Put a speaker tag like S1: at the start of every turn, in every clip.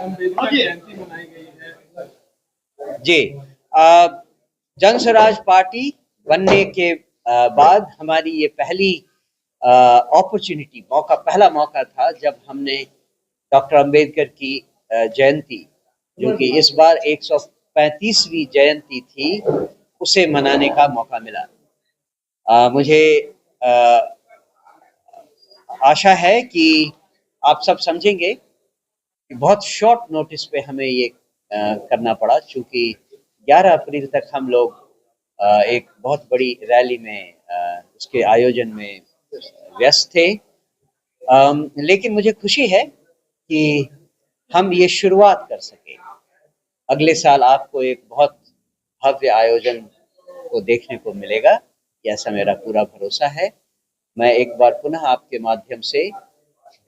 S1: अम्बेडकर जयंती मनाई गई है।
S2: जी, जन स्वराज पार्टी बनने के बाद हमारी ये पहली अपॉर्चुनिटी पहला मौका था जब हमने डॉक्टर अंबेडकर की जयंती, जो कि इस बार 135वीं जयंती थी, उसे मनाने का मौका मिला। मुझे आशा है कि आप सब समझेंगे कि बहुत शॉर्ट नोटिस पे हमें ये करना पड़ा, क्योंकि 11 अप्रैल तक हम लोग एक बहुत बड़ी रैली में उसके आयोजन में व्यस्त थे। लेकिन मुझे खुशी है कि हम ये शुरुआत कर सके। अगले साल आपको एक बहुत भव्य आयोजन को देखने को मिलेगा, ऐसा मेरा पूरा भरोसा है। मैं एक बार पुनः आपके माध्यम से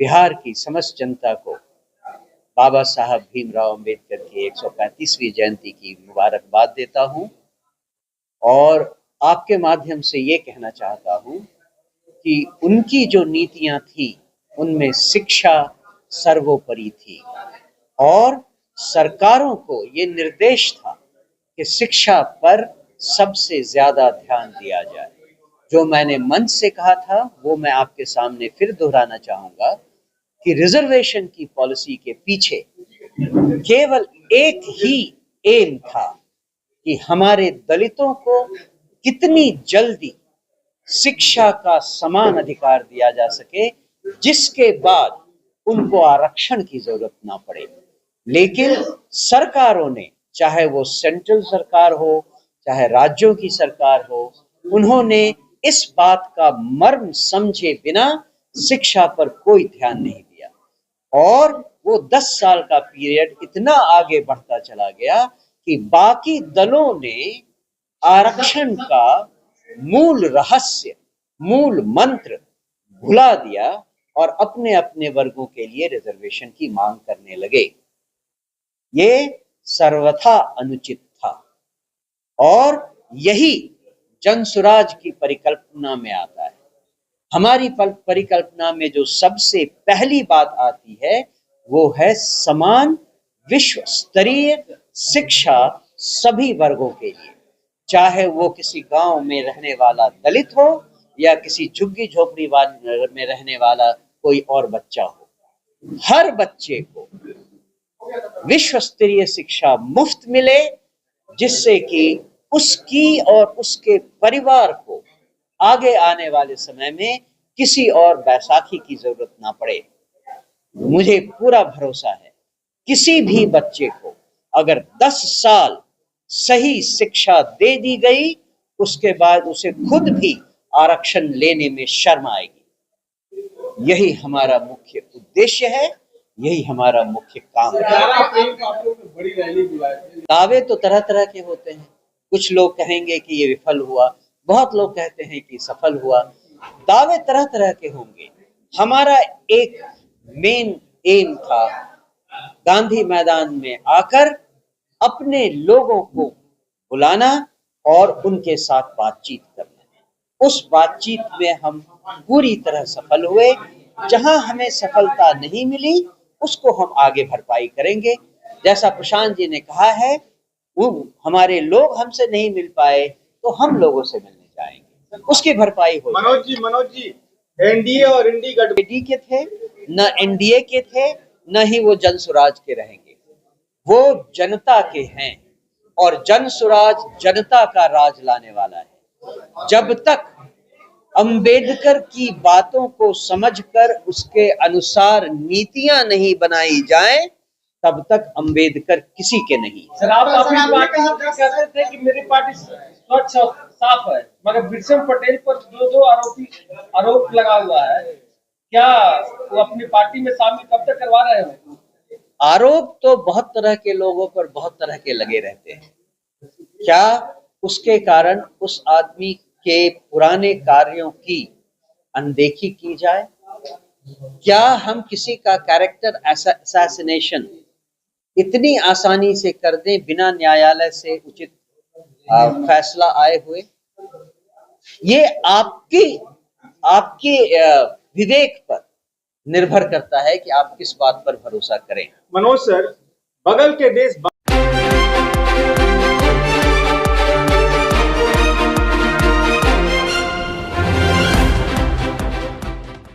S2: बिहार की समस्त जनता को बाबा साहब भीमराव अंबेडकर की 135वीं जयंती की मुबारकबाद देता हूं और आपके माध्यम से ये कहना चाहता हूं कि उनकी जो नीतियां थी उनमें शिक्षा सर्वोपरि थी और सरकारों को ये निर्देश था कि शिक्षा पर सबसे ज्यादा ध्यान दिया जाए। जो मैंने मंच से कहा था वो मैं आपके सामने फिर दोहराना चाहूंगा कि रिजर्वेशन की पॉलिसी के पीछे केवल एक ही एम था कि हमारे दलितों को कितनी जल्दी शिक्षा का समान अधिकार दिया जा सके, जिसके बाद उनको आरक्षण की जरूरत ना पड़े। लेकिन सरकारों ने, चाहे वो सेंट्रल सरकार हो चाहे राज्यों की सरकार हो, उन्होंने इस बात का मर्म समझे बिना शिक्षा पर कोई ध्यान नहीं दिया और वो 10 साल का पीरियड इतना आगे बढ़ता चला गया कि बाकी दलों ने आरक्षण का मूल रहस्य, मूल मंत्र भुला दिया और अपने अपने वर्गों के लिए रिजर्वेशन की मांग करने लगे। ये सर्वथा अनुचित था और यही जनसुराज की परिकल्पना में आता है। हमारी परिकल्पना में जो सबसे पहली बात आती है वो है समान विश्व स्तरीय शिक्षा सभी वर्गों के लिए, चाहे वो किसी गांव में रहने वाला दलित हो या किसी झुग्गी झोपड़ी में रहने वाला कोई और बच्चा हो। हर बच्चे को विश्व स्तरीय शिक्षा मुफ्त मिले, जिससे कि उसकी और उसके परिवार को आगे आने वाले समय में किसी और बैसाखी की जरूरत ना पड़े। मुझे पूरा भरोसा है किसी भी बच्चे को अगर 10 साल सही शिक्षा दे दी गई, उसके बाद उसे खुद भी आरक्षण लेने में शर्म आएगी। यही हमारा मुख्य उद्देश्य है, यही हमारा मुख्य काम है। दावे तो तरह तरह के होते हैं। कुछ लोग कहेंगे कि ये विफल हुआ, बहुत लोग कहते हैं कि सफल हुआ। दावे तरह तरह के होंगे। हमारा एक मेन एम था गांधी मैदान में आकर अपने लोगों को बुलाना और उनके साथ बातचीत करना। उस बातचीत में हम पूरी तरह सफल हुए। जहां हमें सफलता नहीं मिली उसको हम आगे भरपाई करेंगे। जैसा प्रशांत जी ने कहा है, वो हमारे लोग हमसे नहीं मिल पाए तो हम लोगों से मिलने जाएंगे, उसकी भरपाई हो।
S1: मनोज जी एनडीए और इंडी
S2: गठबंधन के थे, न एनडीए के थे, न ही वो जनसुराज के रहेंगे। वो जनता के हैं और जनसुराज जनता का राज लाने वाला है। जब तक अंबेडकर की बातों को समझकर उसके अनुसार नीतियां नहीं बनाई जाएं, तब तक अंबेडकर किसी के नहीं।
S1: सर, आप अपनी पार्टी कहते थे कि मेरी पार्टी स्वच्छ और साफ है, मगर बिरसम पटेल पर जो आरोप लगा हुआ है, क्या वो अपनी पार्टी में शामिल कब तक करवा रहे हो?
S2: आरोप तो बहुत तरह के लोगों पर बहुत तरह के लगे रहते हैं। क्या उसके कारण उस आदमी के पुराने कार्यों की अनदेखी की जाए? क्या हम किसी का कैरेक्टर असैसिनेशन इतनी आसानी से कर दें बिना न्यायालय से उचित फैसला आए हुए? ये आपके विवेक पर निर्भर करता है कि आप किस बात पर भरोसा करें।
S1: मनोज सर, बगल के देश